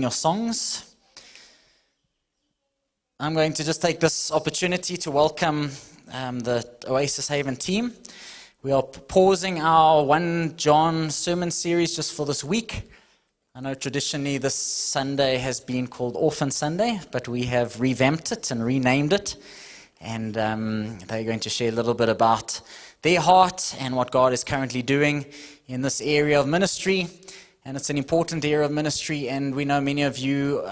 your songs. I'm going to just take this opportunity to welcome the Oasis Haven team. We are pausing our 1 John sermon series just for this week. I know traditionally this Sunday has been called Orphan Sunday, but we have revamped it and renamed it. And they're going to share a little bit about their heart and what God is currently doing in this area of ministry. And it's an important area of ministry, and we know many of you,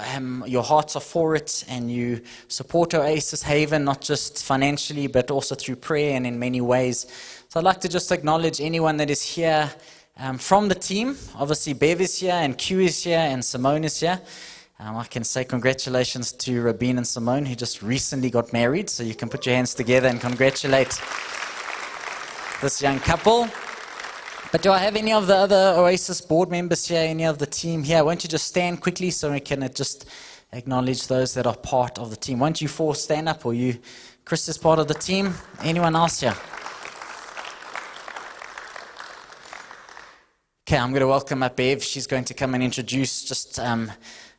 your hearts are for it, and you support Oasis Haven, not just financially, but also through prayer and in many ways. So I'd like to just acknowledge anyone that is here from the team. Obviously, Bev is here, and Q is here, and Simone is here. I can say congratulations to Rabin and Simone, who just recently got married, so you can put your hands together and congratulate this young couple. But do I have any of the other Oasis board members here, any of the team here? Won't you just stand quickly so we can just acknowledge those that are part of the team? Won't you four stand up, or you, Chris is part of the team? Anyone else here? Okay, I'm going to welcome up Bev. She's going to come and introduce just a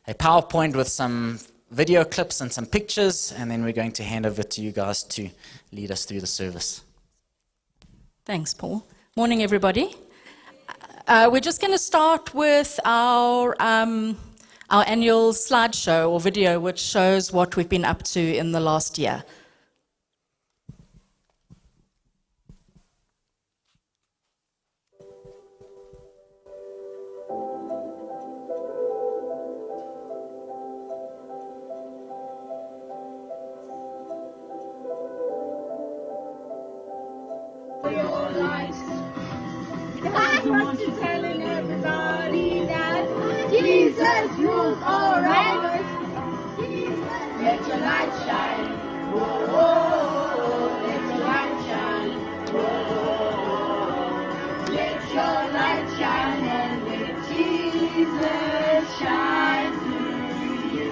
PowerPoint with some video clips and some pictures, and then we're going to hand over to you guys to lead us through the service. Thanks, Paul. Morning, everybody. We're just going to start with our annual slideshow or video, which shows what we've been up to in the last year. I want to telling everybody that Jesus rules all right. Let your light shine. Whoa, let your light shine. Whoa, let your light shine and let Jesus shine through you.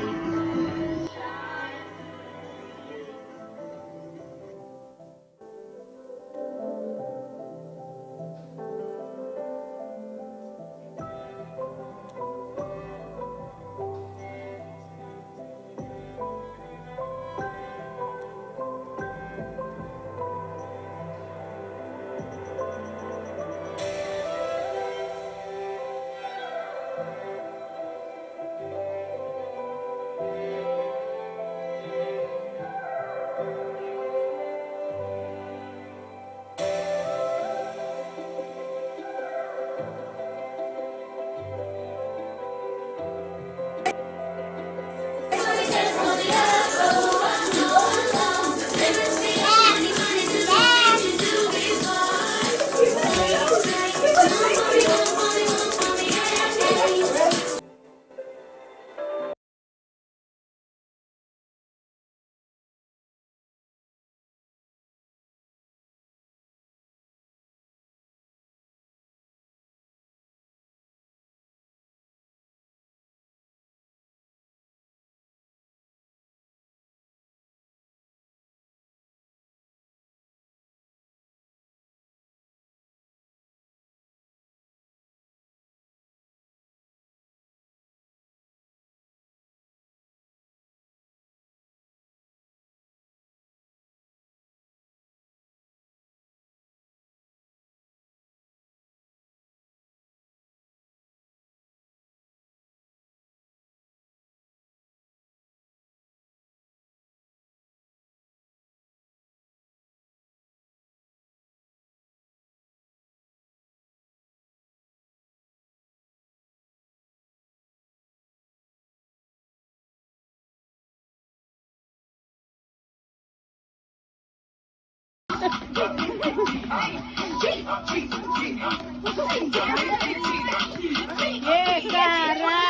Yeah, caramba!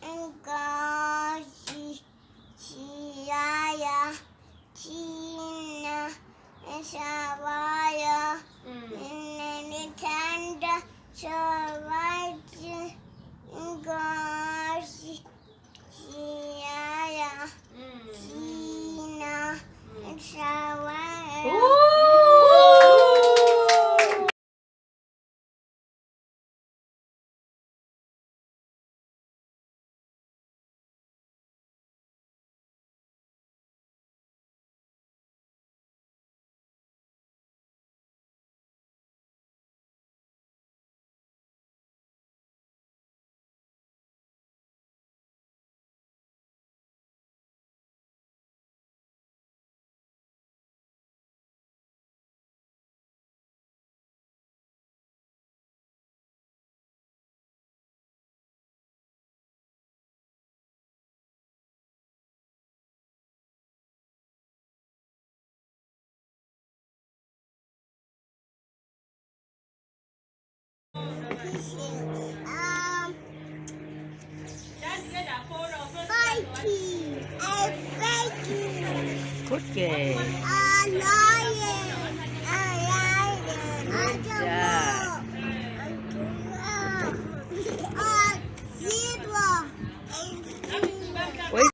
Ngozi Siaya Tina Savaya Nitanda Savaya Ngozi Siaya Tina Savaya. Good girl. A lion. Good job. A zebra. Wait.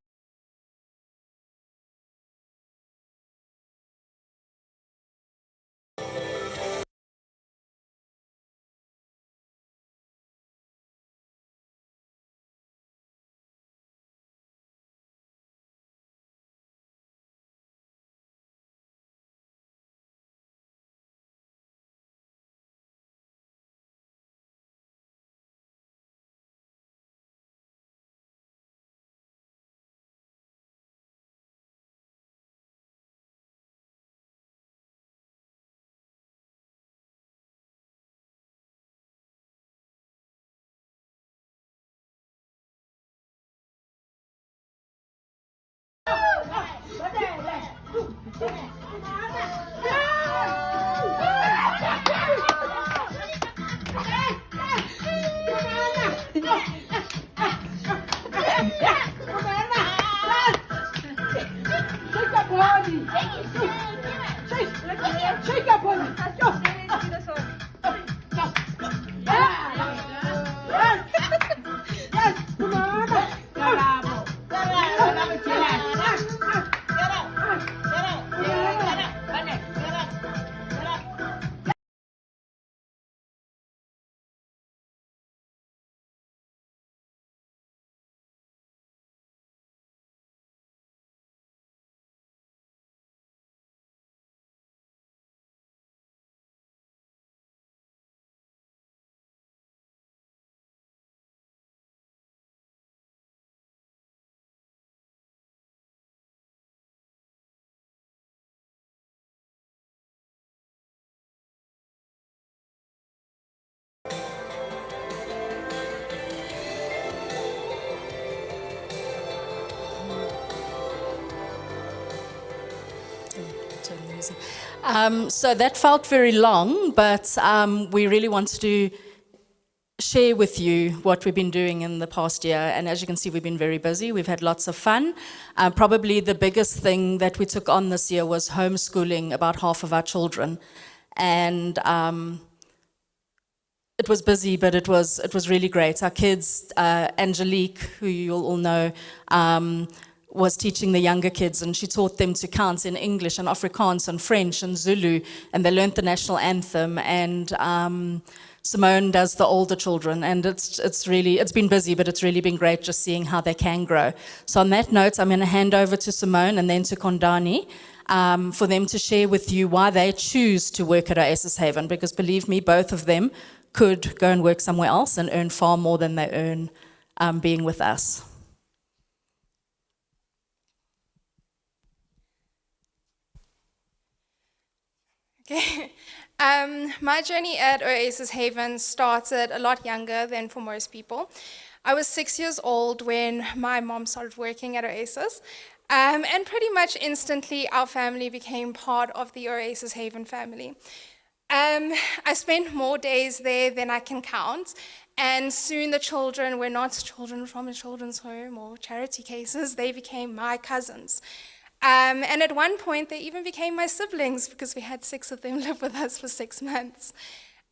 So that felt very long, but we really wanted to share with you what we've been doing in the past year. And as you can see, we've been very busy. We've had lots of fun. Probably the biggest thing that we took on this year was homeschooling about half of our children. And it was busy, but it was really great. Our kids, Angelique, who you'll all know, was teaching the younger kids, and she taught them to count in English and Afrikaans and French and Zulu, and they learned the national anthem. And Simone does the older children, and it's been busy, but it's really been great just seeing how they can grow. So on that note, I'm going to hand over to Simone and then to Kondani for them to share with you why they choose to work at Oasis Haven, because believe me, both of them could go and work somewhere else and earn far more than they earn being with us. Okay. My journey at Oasis Haven started a lot younger than for most people. I was 6 years old when my mom started working at Oasis, and pretty much instantly our family became part of the Oasis Haven family. I spent more days there than I can count, And soon the children were not children from a children's home or charity cases, they became my cousins. And at one point, they even became my siblings because we had 6 of them live with us for 6 months.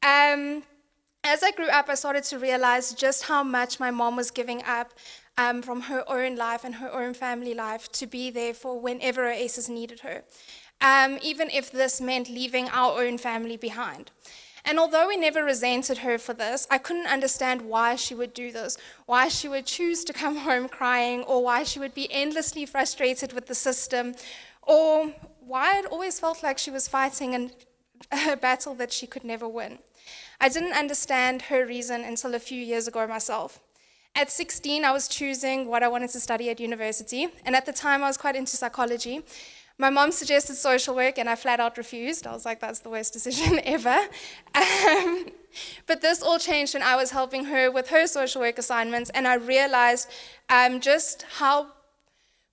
As I grew up, I started to realize just how much my mom was giving up from her own life and her own family life to be there for whenever Oasis needed her, even if this meant leaving our own family behind. And although we never resented her for this, I couldn't understand why she would do this, why she would choose to come home crying, or why she would be endlessly frustrated with the system, or why it always felt like she was fighting a battle that she could never win. I didn't understand her reason until a few years ago myself. At 16, I was choosing what I wanted to study at university, and at the time I was quite into psychology. My mom suggested social work, and I flat out refused. I was like, that's the worst decision ever. But this all changed when I was helping her with her social work assignments, and I realized just how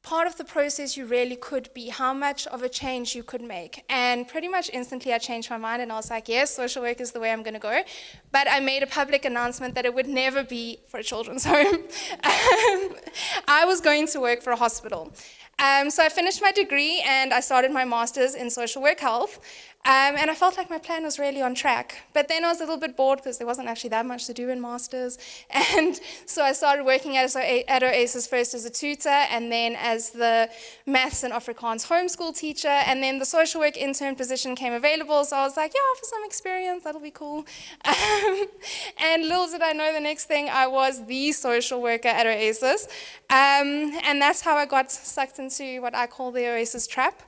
part of the process you really could be, how much of a change you could make. And pretty much instantly I changed my mind, and I was like, yes, social work is the way I'm going to go. But I made a public announcement that it would never be for a children's home. I was going to work for a hospital. So I finished my degree and I started my master's in social work health. And I felt like my plan was really on track. But then I was a little bit bored because there wasn't actually that much to do in masters. And so I started working at Oasis first as a tutor, and then as the maths and Afrikaans homeschool teacher. And then the social work intern position came available. So I was like, yeah, for some experience, that'll be cool. And little did I know the next thing, I was the social worker at Oasis. And that's how I got sucked into what I call the Oasis trap.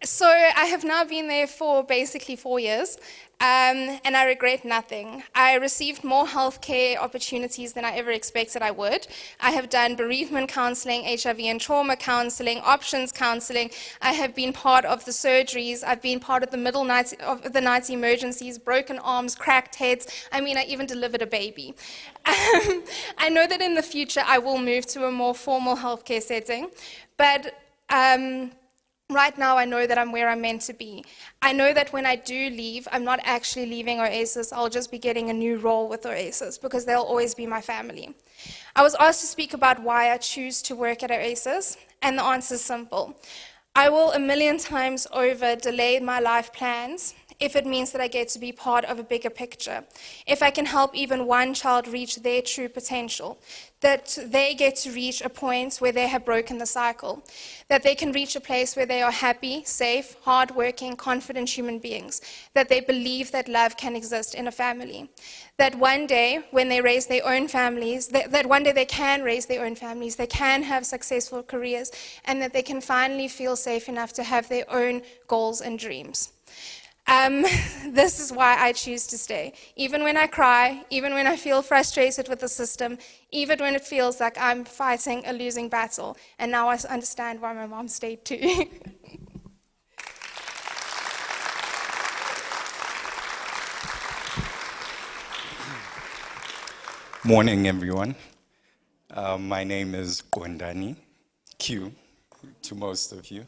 So I have now been there for basically 4 years, and I regret nothing. I received more healthcare opportunities than I ever expected I would. I have done bereavement counseling, HIV and trauma counseling, options counseling. I have been part of the surgeries. I've been part of the middle of the night emergencies, broken arms, cracked heads. I mean, I even delivered a baby. I know that in the future I will move to a more formal healthcare setting, but right now, I know that I'm where I'm meant to be. I know that when I do leave, I'm not actually leaving Oasis. I'll just be getting a new role with Oasis because they'll always be my family. I was asked to speak about why I choose to work at Oasis, and the answer is simple. I will 1,000,000 times over delay my life plans if it means that I get to be part of a bigger picture, if I can help even one child reach their true potential, that they get to reach a point where they have broken the cycle, that they can reach a place where they are happy, safe, hardworking, confident human beings, that they believe that love can exist in a family, that one day when they raise their own families, that one day they can raise their own families, they can have successful careers, and that they can finally feel safe enough to have their own goals and dreams. This is why I choose to stay. Even when I cry, even when I feel frustrated with the system, even when it feels like I'm fighting a losing battle. And now I understand why my mom stayed too. Morning, everyone. My name is Gwandani, Q, to most of you.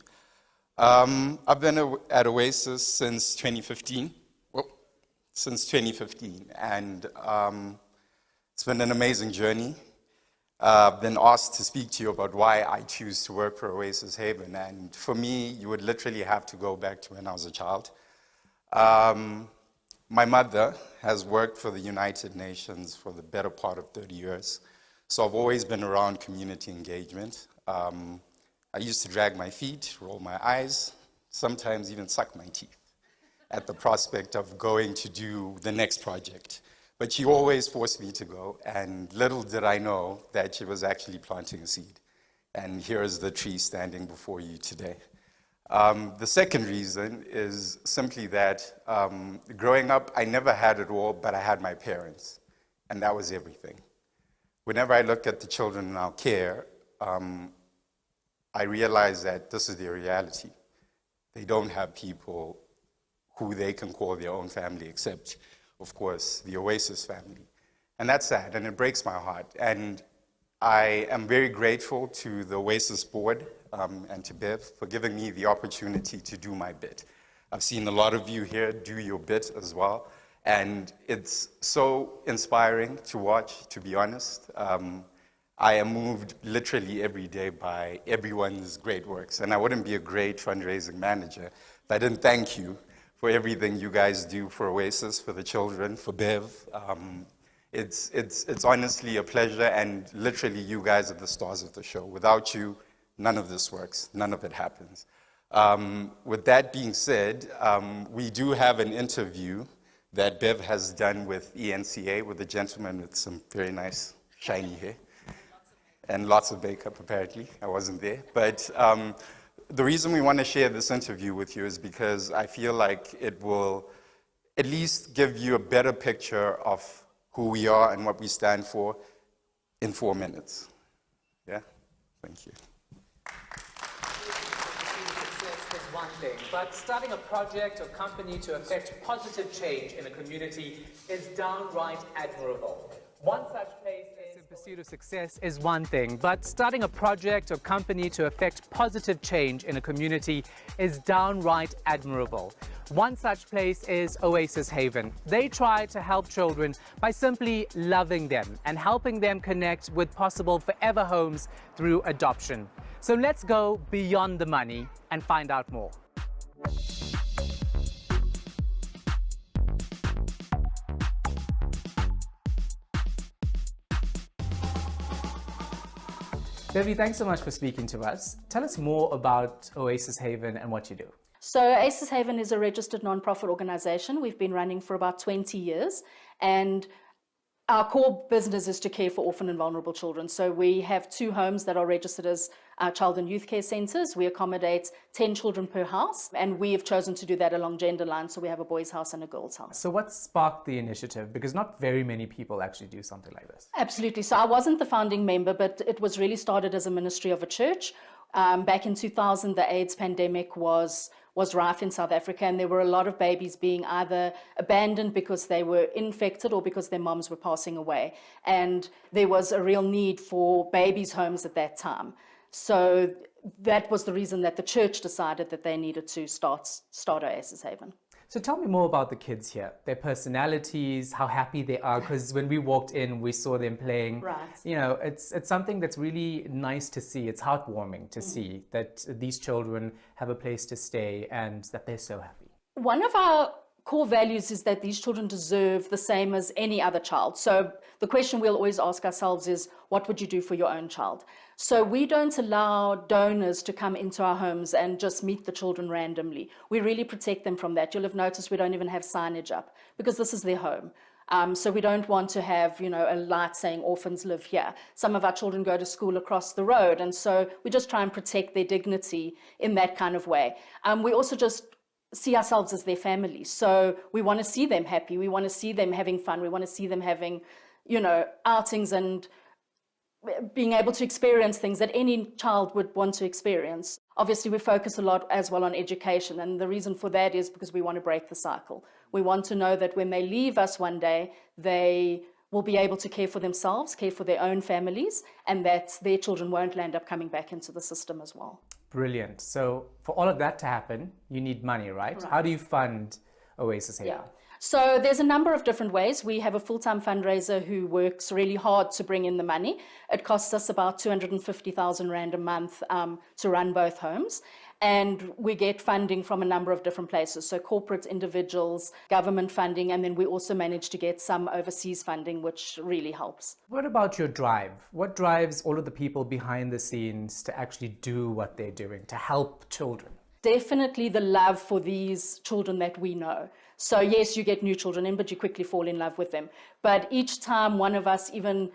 I've been at Oasis since 2015. And it's been an amazing journey. I've been asked to speak to you about why I choose to work for Oasis Haven, and for me, you would literally have to go back to when I was a child. My mother has worked for the United Nations for the better part of 30 years, so I've always been around community engagement. I used to drag my feet, roll my eyes, sometimes even suck my teeth at the prospect of going to do the next project. But she always forced me to go, and little did I know that she was actually planting a seed. And here is the tree standing before you today. The second reason is simply that growing up, I never had it all, but I had my parents, and that was everything. Whenever I look at the children in our care, I realize that this is their reality. They don't have people who they can call their own family, except, of course, the Oasis family. And that's sad, and it breaks my heart. And I am very grateful to the Oasis board and to Bev for giving me the opportunity to do my bit. I've seen a lot of you here do your bit as well, And it's so inspiring to watch, to be honest. I am moved literally every day by everyone's great works. And I wouldn't be a great fundraising manager if I didn't thank you for everything you guys do for Oasis, for the children, for Bev. It's honestly a pleasure, and literally you guys are the stars of the show. Without you, none of this works, none of it happens. With that being said, we do have an interview that Bev has done with ENCA, with a gentleman with some very nice shiny hair. And lots of makeup, apparently. I wasn't there. But the reason we want to share this interview with you is because I feel like it will at least give you a better picture of who we are and what we stand for in 4 minutes. Yeah? Thank you. Success is one thing, but starting a project or company to affect positive change in a community is downright admirable. One such place in pursuit of success is one thing, but starting a project or company to affect positive change in a community is downright admirable. One such place is Oasis Haven. They try to help children by simply loving them and helping them connect with possible forever homes through adoption. So let's go beyond the money and find out more. Bev, thanks so much for speaking to us. Tell us more about Oasis Haven and what you do. So Oasis Haven is a registered non-profit organization. We've been running for about 20 years, and our core business is to care for orphan and vulnerable children. So we have 2 homes that are registered as child and youth care centres. We accommodate 10 children per house, and we have chosen to do that along gender lines. So we have a boys' house and a girls' house. So what sparked the initiative? Because not very many people actually do something like this. Absolutely. So I wasn't the founding member, but it was really started as a ministry of a church. Back in 2000, the AIDS pandemic was rife in South Africa, and there were a lot of babies being either abandoned because they were infected or because their moms were passing away. And there was a real need for babies' homes at that time. So that was the reason that the church decided that they needed to start Oasis Haven. So tell me more about the kids here, their personalities, how happy they are, because when we walked in, we saw them playing. Right. You know, it's something that's really nice to see. It's heartwarming to see that these children have a place to stay and that they're so happy. One of our core values is that these children deserve the same as any other child. So the question we'll always ask ourselves is, what would you do for your own child? So we don't allow donors to come into our homes and just meet the children randomly. We really protect them from that. You'll have noticed we don't even have signage up because this is their home. So we don't want to have, a light saying orphans live here. Some of our children go to school across the road, and so we just try and protect their dignity in that kind of way. We also just see ourselves as their family. So we want to see them happy. We want to see them having fun. We want to see them having, outings and being able to experience things that any child would want to experience. Obviously, we focus a lot as well on education, and the reason for that is because we want to break the cycle. We want to know that when they leave us one day, they will be able to care for themselves, care for their own families, and that their children won't end up coming back into the system as well. Brilliant. So for all of that to happen, you need money, right? How do you fund Oasis Haven? Yeah. So there's a number of different ways. We have a full-time fundraiser who works really hard to bring in the money. It costs us about 250,000 Rand a month to run both homes. And we get funding from a number of different places. So corporate, individuals, government funding, and then we also manage to get some overseas funding, which really helps. What about your drive? What drives all of the people behind the scenes to actually do what they're doing, to help children? Definitely the love for these children that we know. So yes, you get new children in, but you quickly fall in love with them. But each time one of us even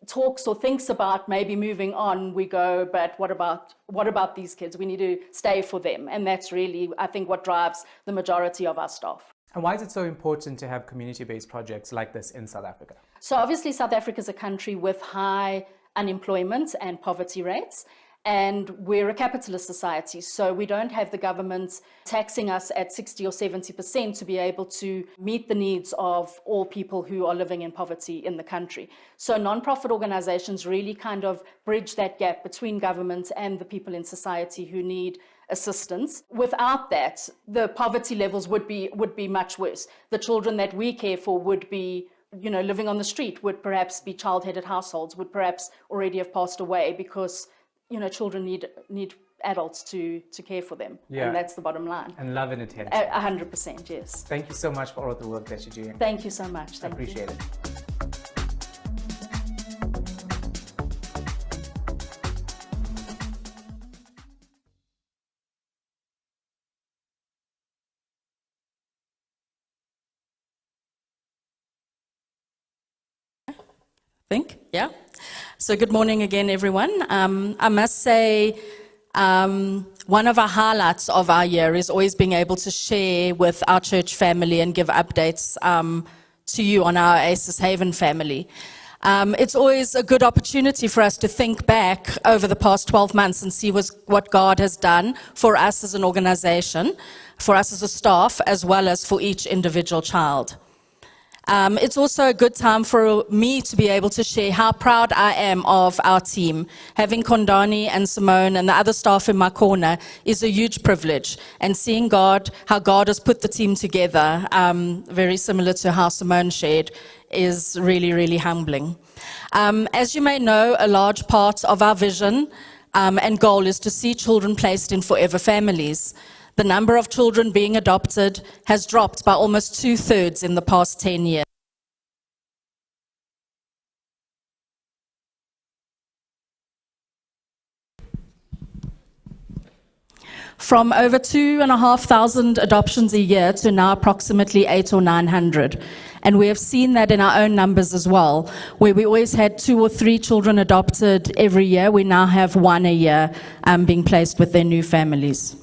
talks or thinks about maybe moving on, we go, but what about these kids? We need to stay for them. And that's really, I think, what drives the majority of our staff. And why is it so important to have community-based projects like this in South Africa? So obviously South Africa is a country with high unemployment and poverty rates. And we're a capitalist society, so we don't have the government taxing us at 60 or 70% to be able to meet the needs of all people who are living in poverty in the country. So non-profit organizations really kind of bridge that gap between government and the people in society who need assistance. Without that, the poverty levels would be much worse. The children that we care for would be, living on the street, would perhaps be child-headed households, would perhaps already have passed away because, children need adults to care for them. Yeah. And that's the bottom line. And love and attention. 100%, yes. Thank you so much for all the work that you're doing. Thank you so much. I appreciate it. Yeah. So good morning again, everyone. I must say, one of our highlights of our year is always being able to share with our church family and give updates to you on our Oasis Haven family. It's always a good opportunity for us to think back over the past 12 months and see what God has done for us as an organization, for us as a staff, as well as for each individual child. It's also a good time for me to be able to share how proud I am of our team. Having Kondani and Simone and the other staff in my corner is a huge privilege. And seeing how God has put the team together, very similar to how Simone shared, is really, really humbling. As you may know, a large part of our vision and goal is to see children placed in forever families. The number of children being adopted has dropped by almost 2/3 in the past 10 years. From over 2,500 adoptions a year to now approximately 800 or 900. And we have seen that in our own numbers as well, where we always had 2 or 3 children adopted every year. We now have 1 a year being placed with their new families.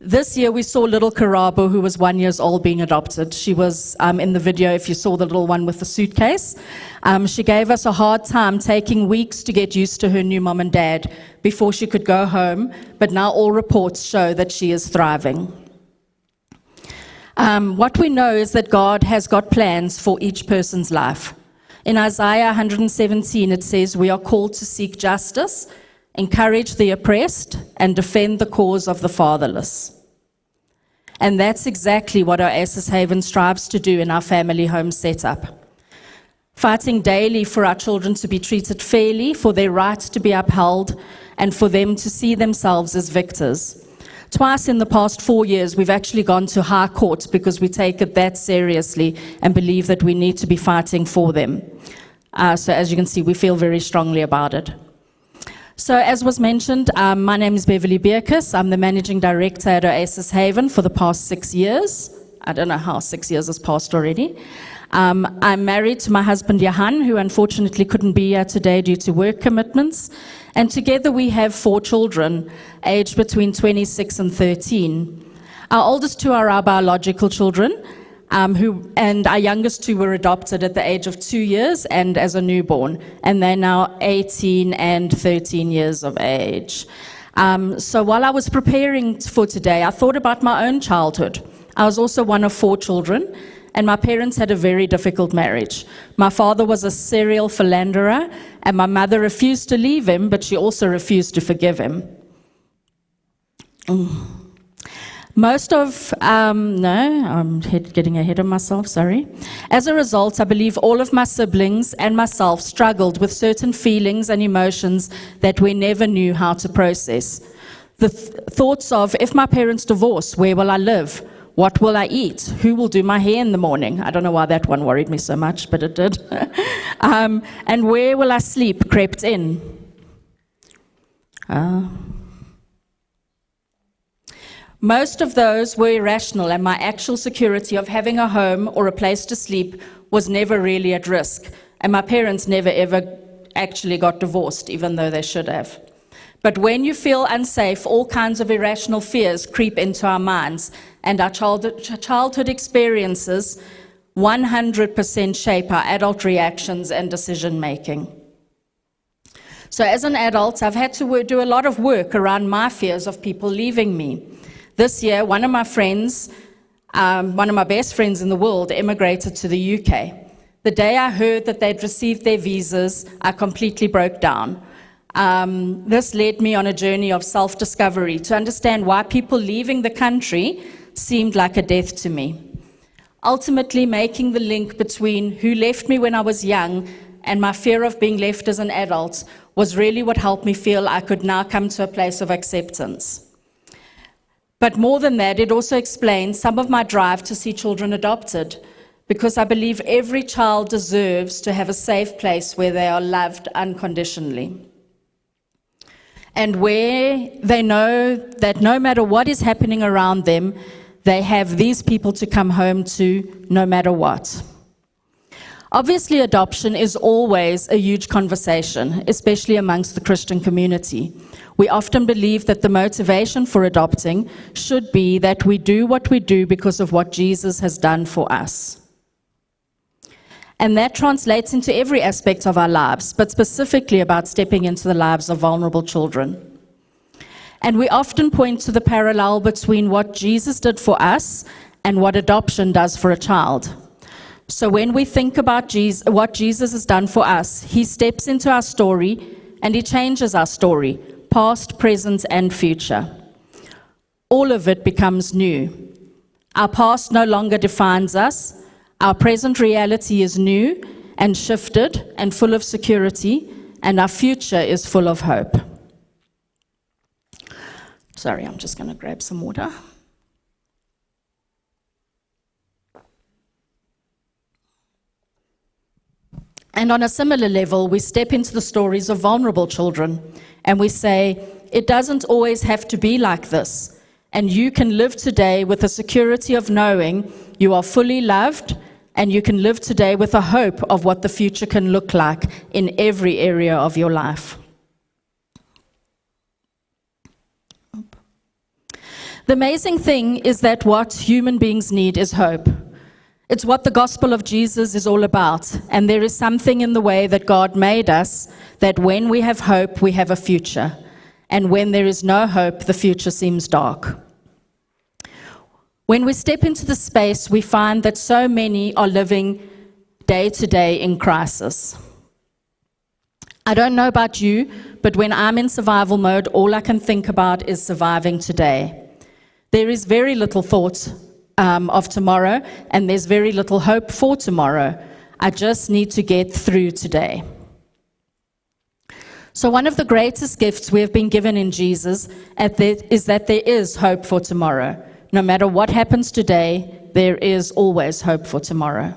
This year we saw little Karabo, who was 1 year old, being adopted. She was in the video, if you saw the little one with the suitcase. She gave us a hard time, taking weeks to get used to her new mom and dad before she could go home, but now all reports show that she is thriving. What we know is that God has got plans for each person's life. In Isaiah 117, it says, "We are called to seek justice, encourage the oppressed, and defend the cause of the fatherless." And that's exactly what our Oasis Haven strives to do in our family home setup. Fighting daily for our children to be treated fairly, for their rights to be upheld, and for them to see themselves as victors. Twice in the past 4 years, we've actually gone to high court because we take it that seriously and believe that we need to be fighting for them. So as you can see, we feel very strongly about it. So as was mentioned, my name is Bev Beukes. I'm the Managing Director at Oasis Haven for the past 6 years. I don't know how 6 years has passed already. I'm married to my husband Johan, who unfortunately couldn't be here today due to work commitments. And together we have 4 children, aged between 26 and 13. Our oldest 2 are our biological children, and our youngest 2 were adopted at the age of 2 years and as a newborn, and they're now 18 and 13 years of age. So while I was preparing for today, I thought about my own childhood. I was also one of 4 children, and my parents had a very difficult marriage. My father was a serial philanderer, and my mother refused to leave him, but she also refused to forgive him. I'm getting ahead of myself, sorry. As a result, I believe all of my siblings and myself struggled with certain feelings and emotions that we never knew how to process. The thoughts of, if my parents divorce, where will I live? What will I eat? Who will do my hair in the morning? I don't know why that one worried me so much, but it did. And where will I sleep crept in. Most of those were irrational, and my actual security of having a home or a place to sleep was never really at risk. And my parents never ever actually got divorced, even though they should have. But when you feel unsafe, all kinds of irrational fears creep into our minds, and our childhood experiences 100% shape our adult reactions and decision making. So as an adult, I've had to do a lot of work around my fears of people leaving me. This year, one of my best friends in the world, immigrated to the UK. The day I heard that they'd received their visas, I completely broke down. This led me on a journey of self-discovery to understand why people leaving the country seemed like a death to me. Ultimately, making the link between who left me when I was young and my fear of being left as an adult was really what helped me feel I could now come to a place of acceptance. But more than that, it also explains some of my drive to see children adopted, because I believe every child deserves to have a safe place where they are loved unconditionally, and where they know that no matter what is happening around them, they have these people to come home to no matter what. Obviously, adoption is always a huge conversation, especially amongst the Christian community. We often believe that the motivation for adopting should be that we do what we do because of what Jesus has done for us. And that translates into every aspect of our lives, but specifically about stepping into the lives of vulnerable children. And we often point to the parallel between what Jesus did for us and what adoption does for a child. So when we think about what Jesus has done for us, he steps into our story and he changes our story, past, present, and future. All of it becomes new. Our past no longer defines us. Our present reality is new and shifted and full of security, and our future is full of hope. Sorry, I'm just going to grab some water. And on a similar level, we step into the stories of vulnerable children, and we say, it doesn't always have to be like this, and you can live today with the security of knowing you are fully loved, and you can live today with a hope of what the future can look like in every area of your life. The amazing thing is that what human beings need is hope. It's what the gospel of Jesus is all about, and there is something in the way that God made us that when we have hope, we have a future, and when there is no hope, the future seems dark. When we step into the space, we find that so many are living day to day in crisis. I don't know about you, but when I'm in survival mode, all I can think about is surviving today. There is very little thought of tomorrow, and there's very little hope for tomorrow. I just need to get through today. So one of the greatest gifts we have been given in Jesus is that there is hope for tomorrow. No matter what happens today, there is always hope for tomorrow.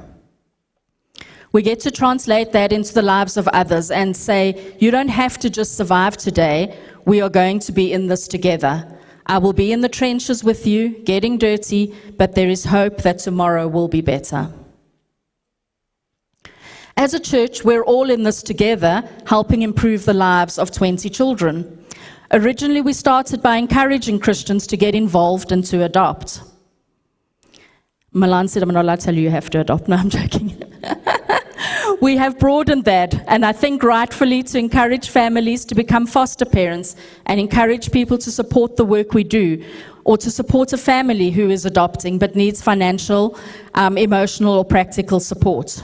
We get to translate that into the lives of others and say, you don't have to just survive today. We are going to be in this together. I will be in the trenches with you, getting dirty, but there is hope that tomorrow will be better. As a church, we're all in this together, helping improve the lives of 20 children. Originally, we started by encouraging Christians to get involved and to adopt. Milan said, I'm not allowed to tell you have to adopt. No, I'm joking. We have broadened that, and I think rightfully, to encourage families to become foster parents and encourage people to support the work we do, or to support a family who is adopting but needs financial, emotional, or practical support.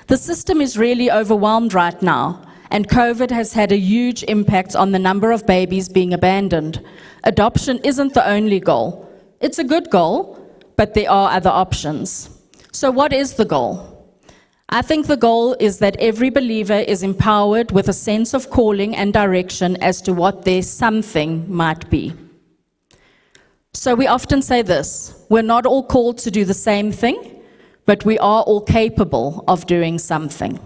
The system is really overwhelmed right now, and COVID has had a huge impact on the number of babies being abandoned. Adoption isn't the only goal. It's a good goal, but there are other options. So what is the goal? I think the goal is that every believer is empowered with a sense of calling and direction as to what their something might be. So we often say this, we're not all called to do the same thing, but we are all capable of doing something.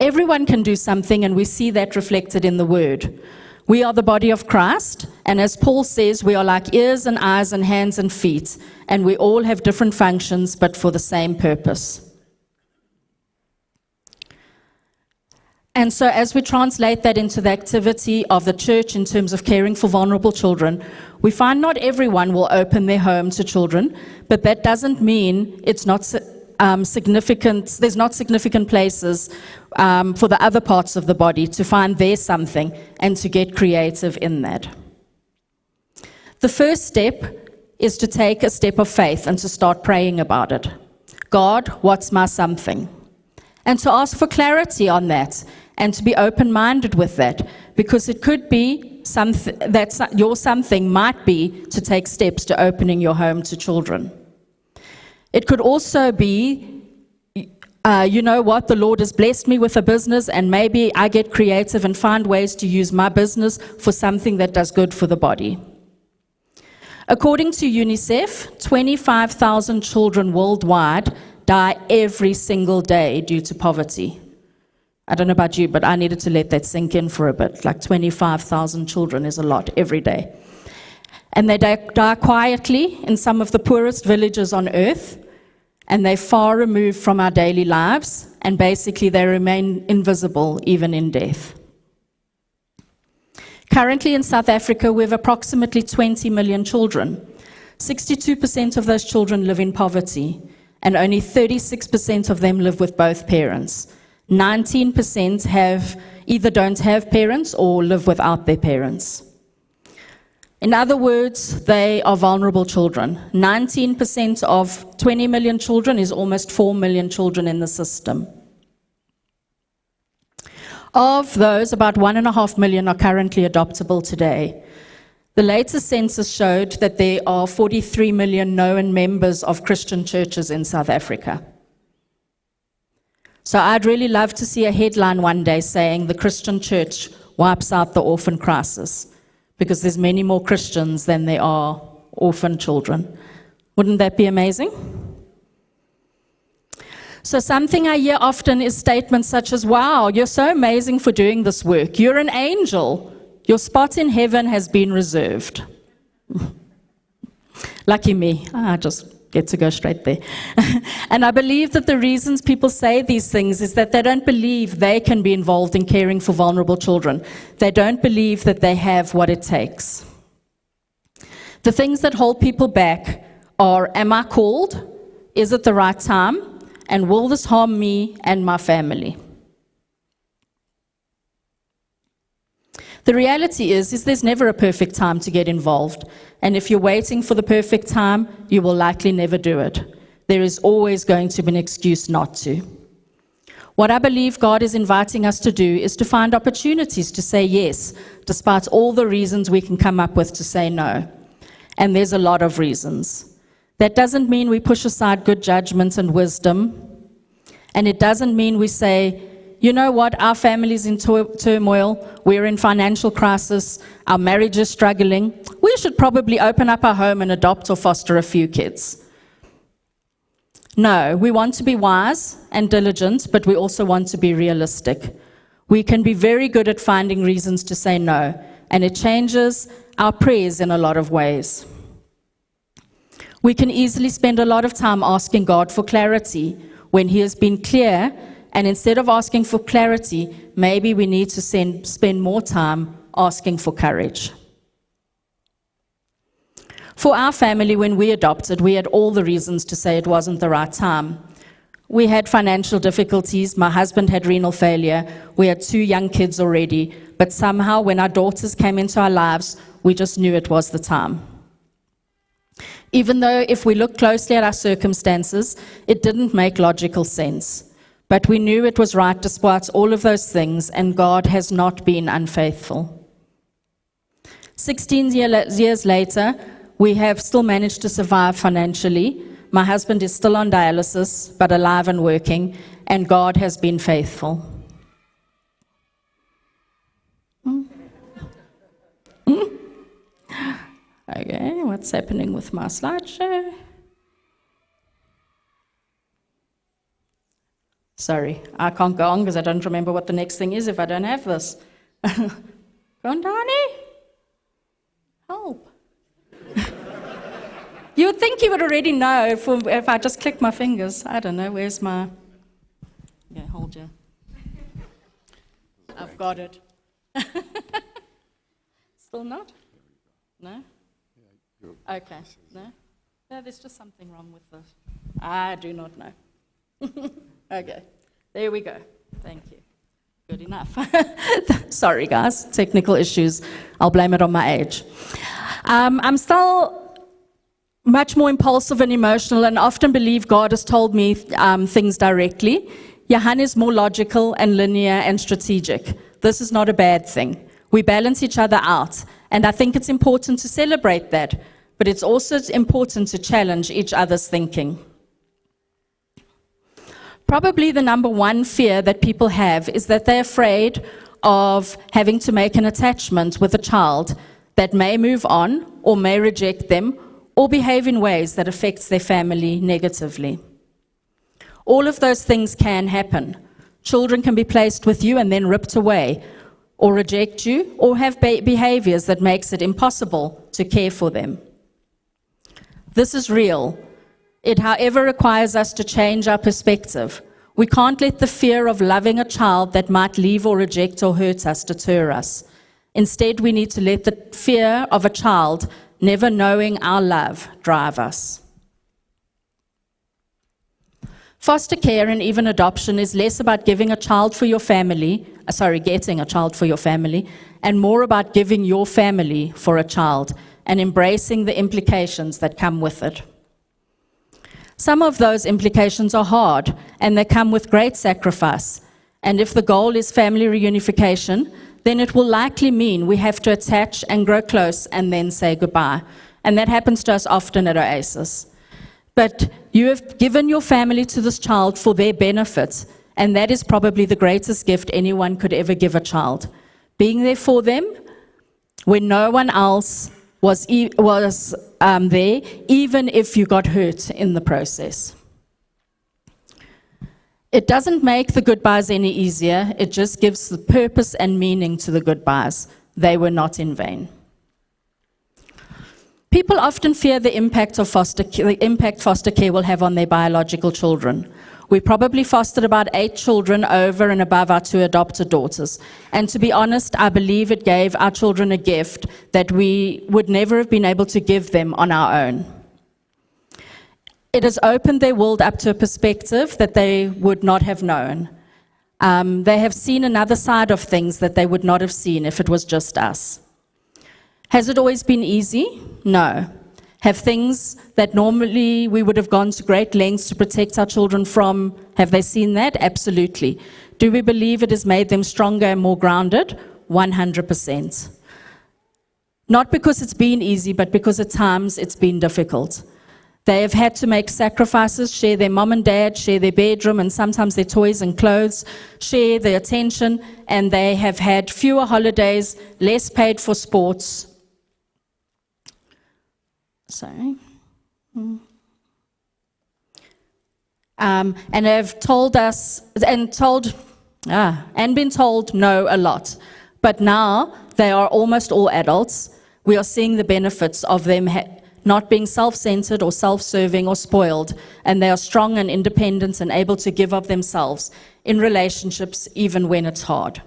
Everyone can do something, and we see that reflected in the Word. We are the body of Christ, and as Paul says, we are like ears and eyes and hands and feet, and we all have different functions, but for the same purpose. And so as we translate that into the activity of the church in terms of caring for vulnerable children, we find not everyone will open their home to children, but that doesn't mean it's not significant. There's not significant places for the other parts of the body to find their something and to get creative in that. The first step is to take a step of faith and to start praying about it. God, what's my something? And to ask for clarity on that and to be open-minded with that, because it could be your something might be to take steps to opening your home to children. It could also be, you know what, the Lord has blessed me with a business, and maybe I get creative and find ways to use my business for something that does good for the body. According to UNICEF, 25,000 children worldwide die every single day due to poverty. I don't know about you, but I needed to let that sink in for a bit. Like 25,000 children is a lot every day. And they die quietly in some of the poorest villages on earth, and they're far removed from our daily lives, and basically they remain invisible even in death. Currently in South Africa, we have approximately 20 million children. 62% of those children live in poverty, and only 36% of them live with both parents. 19% either don't have parents or live without their parents. In other words, they are vulnerable children. 19% of 20 million children is almost 4 million children in the system. Of those, about 1.5 million are currently adoptable today. The latest census showed that there are 43 million known members of Christian churches in South Africa. So I'd really love to see a headline one day saying the Christian church wipes out the orphan crisis, because there's many more Christians than there are orphan children. Wouldn't that be amazing? So something I hear often is statements such as, wow, you're so amazing for doing this work. You're an angel. Your spot in heaven has been reserved. Lucky me. I just get to go straight there. And I believe that the reasons people say these things is that they don't believe they can be involved in caring for vulnerable children. They don't believe that they have what it takes. The things that hold people back are, am I called? Is it the right time? And will this harm me and my family? The reality is there's never a perfect time to get involved. And if you're waiting for the perfect time, you will likely never do it. There is always going to be an excuse not to. What I believe God is inviting us to do is to find opportunities to say yes, despite all the reasons we can come up with to say no. And there's a lot of reasons. That doesn't mean we push aside good judgment and wisdom. And it doesn't mean we say, you know what, our family's in turmoil, we're in financial crisis, our marriage is struggling, we should probably open up our home and adopt or foster a few kids. No, we want to be wise and diligent, but we also want to be realistic. We can be very good at finding reasons to say no, and it changes our prayers in a lot of ways. We can easily spend a lot of time asking God for clarity when He has been clear. And instead of asking for clarity, maybe we need to spend more time asking for courage. For our family, when we adopted, we had all the reasons to say it wasn't the right time. We had financial difficulties. My husband had renal failure. We had 2 young kids already. But somehow, when our daughters came into our lives, we just knew it was the time. Even though if we look closely at our circumstances, it didn't make logical sense. But we knew it was right despite all of those things, and God has not been unfaithful. 16 years later, we have still managed to survive financially. My husband is still on dialysis, but alive and working, and God has been faithful. Okay, what's happening with my slideshow? Sorry, I can't go on because I don't remember what the next thing is if I don't have this. Go on, Donnie. Help. You would think you would already know if I just click my fingers. I don't know, where's my... Yeah, hold you. I've got it. Still not? No? Okay, no? No, there's just something wrong with this. I do not know. Okay, there we go. Thank you. Good enough. Sorry, guys, technical issues. I'll blame it on my age. I'm still much more impulsive and emotional, and often believe God has told me things directly. Johan is more logical and linear and strategic. This is not a bad thing. We balance each other out, and I think it's important to celebrate that, but it's also important to challenge each other's thinking. Probably the number one fear that people have is that they're afraid of having to make an attachment with a child that may move on or may reject them or behave in ways that affects their family negatively. All of those things can happen. Children can be placed with you and then ripped away, or reject you, or have behaviors that makes it impossible to care for them. This is real. It, however, requires us to change our perspective. We can't let the fear of loving a child that might leave or reject or hurt us deter us. Instead, we need to let the fear of a child never knowing our love drive us. Foster care and even adoption is less about giving a child for your family, getting a child for your family, and more about giving your family for a child and embracing the implications that come with it. Some of those implications are hard, and they come with great sacrifice. And if the goal is family reunification, then it will likely mean we have to attach and grow close and then say goodbye. And that happens to us often at Oasis. But you have given your family to this child for their benefit, and that is probably the greatest gift anyone could ever give a child. Being there for them when no one else was there, even if you got hurt in the process. It doesn't make the goodbyes any easier, it just gives the purpose and meaning to the goodbyes. They were not in vain. People often fear the impact foster care will have on their biological children. We probably fostered about 8 children over and above our 2 adopted daughters. And to be honest, I believe it gave our children a gift that we would never have been able to give them on our own. It has opened their world up to a perspective that they would not have known. They have seen another side of things that they would not have seen if it was just us. Has it always been easy? No. Have things that normally we would have gone to great lengths to protect our children from, have they seen that? Absolutely. Do we believe it has made them stronger and more grounded? 100%. Not because it's been easy, but because at times it's been difficult. They have had to make sacrifices, share their mom and dad, share their bedroom and sometimes their toys and clothes, share their attention, and they have had fewer holidays, less paid for sports. And have told us and been told no a lot. But now they are almost all adults. We are seeing the benefits of them not being self-centered or self-serving or spoiled, and they are strong and independent and able to give of themselves in relationships even when it's hard.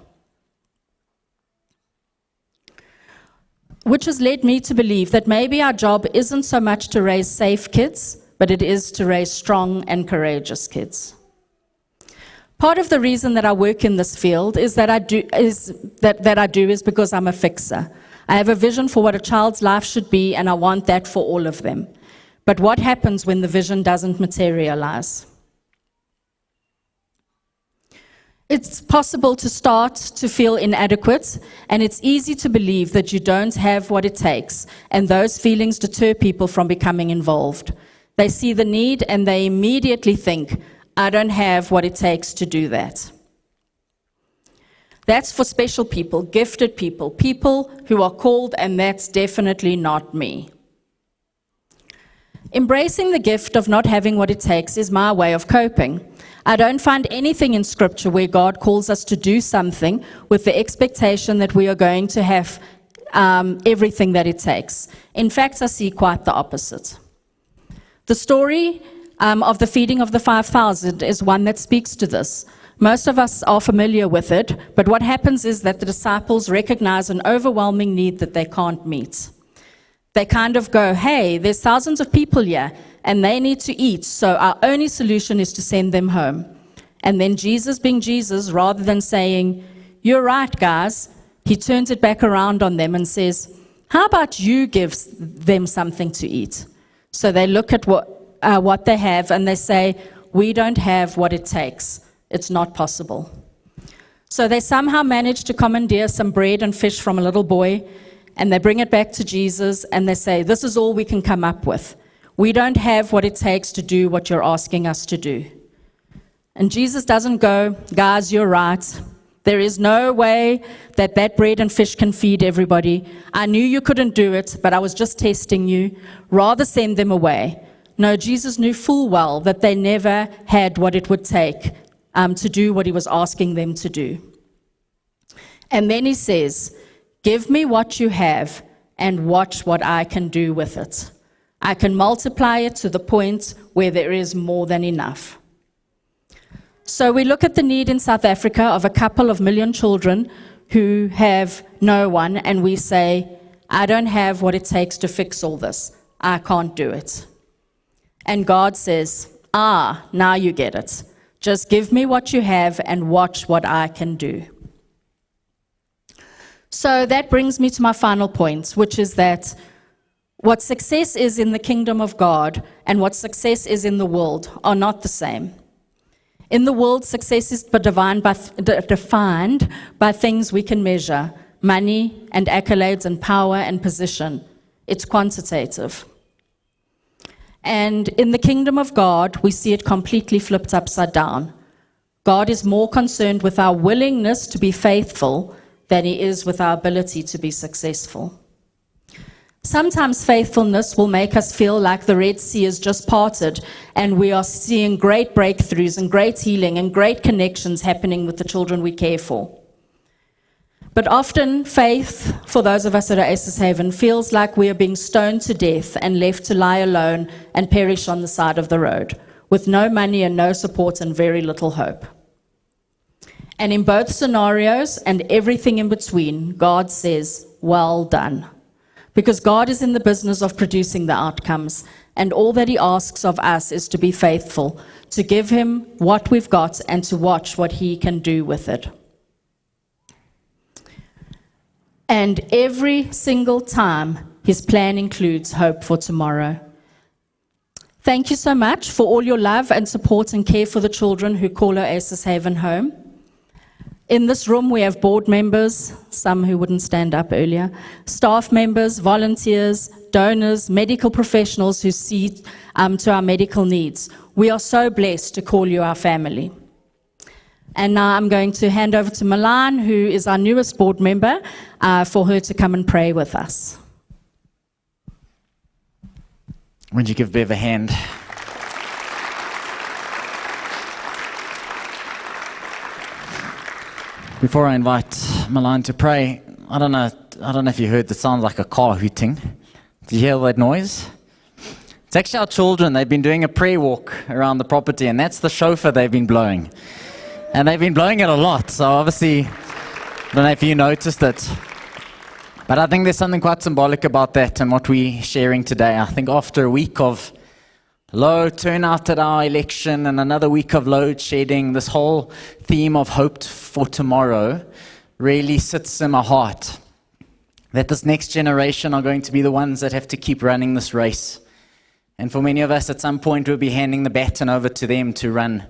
Which has led me to believe that maybe our job isn't so much to raise safe kids, but it is to raise strong and courageous kids. Part of the reason that I work in this field is because I'm a fixer. I have a vision for what a child's life should be, and I want that for all of them. But what happens when the vision doesn't materialize? It's possible to start to feel inadequate, and it's easy to believe that you don't have what it takes, and those feelings deter people from becoming involved. They see the need and they immediately think, I don't have what it takes to do that. That's for special people, gifted people, people who are called, and that's definitely not me. Embracing the gift of not having what it takes is my way of coping. I don't find anything in Scripture where God calls us to do something with the expectation that we are going to have everything that it takes. In fact, I see quite the opposite. The story of the feeding of the 5,000 is one that speaks to this. Most of us are familiar with it, but what happens is that the disciples recognize an overwhelming need that they can't meet. They kind of go, hey, there's thousands of people here, and they need to eat, so our only solution is to send them home. And then Jesus, being Jesus, rather than saying, you're right, guys, he turns it back around on them and says, how about you give them something to eat? So they look at what they have, and they say, we don't have what it takes. It's not possible. So they somehow manage to commandeer some bread and fish from a little boy, and they bring it back to Jesus, and they say, this is all we can come up with. We don't have what it takes to do what you're asking us to do. And Jesus doesn't go, guys, you're right. There is no way that that bread and fish can feed everybody. I knew you couldn't do it, but I was just testing you. Rather send them away. No, Jesus knew full well that they never had what it would take to do what he was asking them to do. And then he says, give me what you have and watch what I can do with it. I can multiply it to the point where there is more than enough. So we look at the need in South Africa of a couple of million children who have no one, and we say, I don't have what it takes to fix all this. I can't do it. And God says, now you get it. Just give me what you have and watch what I can do. So that brings me to my final point, which is that what success is in the kingdom of God and what success is in the world are not the same. In the world, success is defined by things we can measure, money and accolades and power and position. It's quantitative. And in the kingdom of God, we see it completely flipped upside down. God is more concerned with our willingness to be faithful than he is with our ability to be successful. Sometimes faithfulness will make us feel like the Red Sea is just parted and we are seeing great breakthroughs and great healing and great connections happening with the children we care for. But often faith, for those of us at Oasis Haven, feels like we are being stoned to death and left to lie alone and perish on the side of the road, with no money and no support and very little hope. And in both scenarios and everything in between, God says, well done. Because God is in the business of producing the outcomes, and all that he asks of us is to be faithful, to give him what we've got and to watch what he can do with it. And every single time, his plan includes hope for tomorrow. Thank you so much for all your love and support and care for the children who call Oasis Haven home. In this room, we have board members, some who wouldn't stand up earlier, staff members, volunteers, donors, medical professionals who see to our medical needs. We are so blessed to call you our family. And now I'm going to hand over to Milan, who is our newest board member, for her to come and pray with us. Would you give Bev a hand? Before I invite Milan to pray, I don't know if you heard, it sounds like a car hooting. Did you hear that noise? It's actually our children. They've been doing a prayer walk around the property, and that's the shofar they've been blowing. And they've been blowing it a lot, so obviously, I don't know if you noticed it. But I think there's something quite symbolic about that and what we're sharing today. I think after a week of low turnout at our election and another week of load shedding, this whole theme of hope for tomorrow really sits in my heart. That this next generation are going to be the ones that have to keep running this race. And for many of us, at some point, we'll be handing the baton over to them to run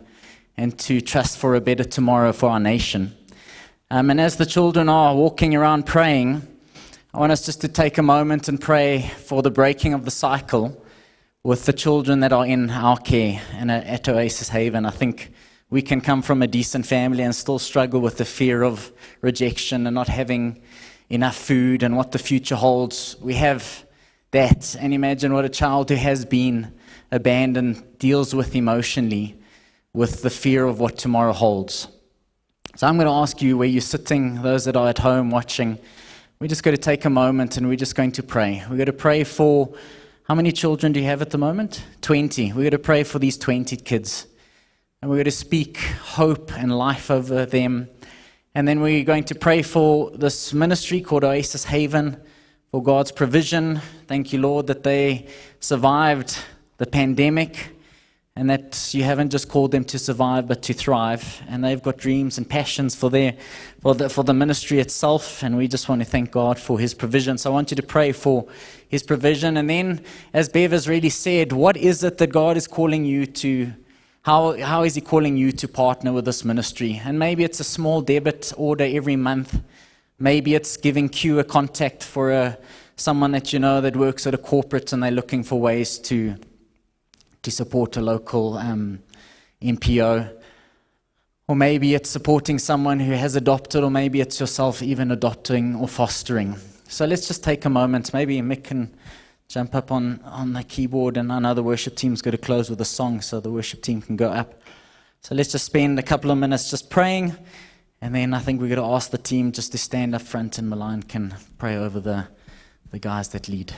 and to trust for a better tomorrow for our nation. And as the children are walking around praying, I want us just to take a moment and pray for the breaking of the cycle with the children that are in our care and at Oasis Haven. I think we can come from a decent family and still struggle with the fear of rejection and not having enough food and what the future holds. We have that, and imagine what a child who has been abandoned deals with emotionally, with the fear of what tomorrow holds. So I'm going to ask you, where you're sitting, those that are at home watching, we're just going to take a moment and we're just going to pray. We're going to pray for, how many children do you have at the moment? 20. We're going to pray for these 20 kids. And we're going to speak hope and life over them. And then we're going to pray for this ministry called Oasis Haven, for God's provision. Thank you, Lord, that they survived the pandemic and that you haven't just called them to survive, but to thrive. And they've got dreams and passions for the ministry itself. And we just want to thank God for his provision. So I want you to pray for his provision. And then, as Bev has really said, what is it that God is calling you to? How is He calling you to partner with this ministry? And maybe it's a small debit order every month. Maybe it's giving Q a contact for someone that you know that works at a corporate and they're looking for ways to support a local NPO. Or maybe it's supporting someone who has adopted, or maybe it's yourself even adopting or fostering. So let's just take a moment. Maybe Mick can jump up on the keyboard, and I know the worship team's going to close with a song, so the worship team can go up. So let's just spend a couple of minutes just praying, and then I think we're going to ask the team just to stand up front, and Milan can pray over the guys that lead.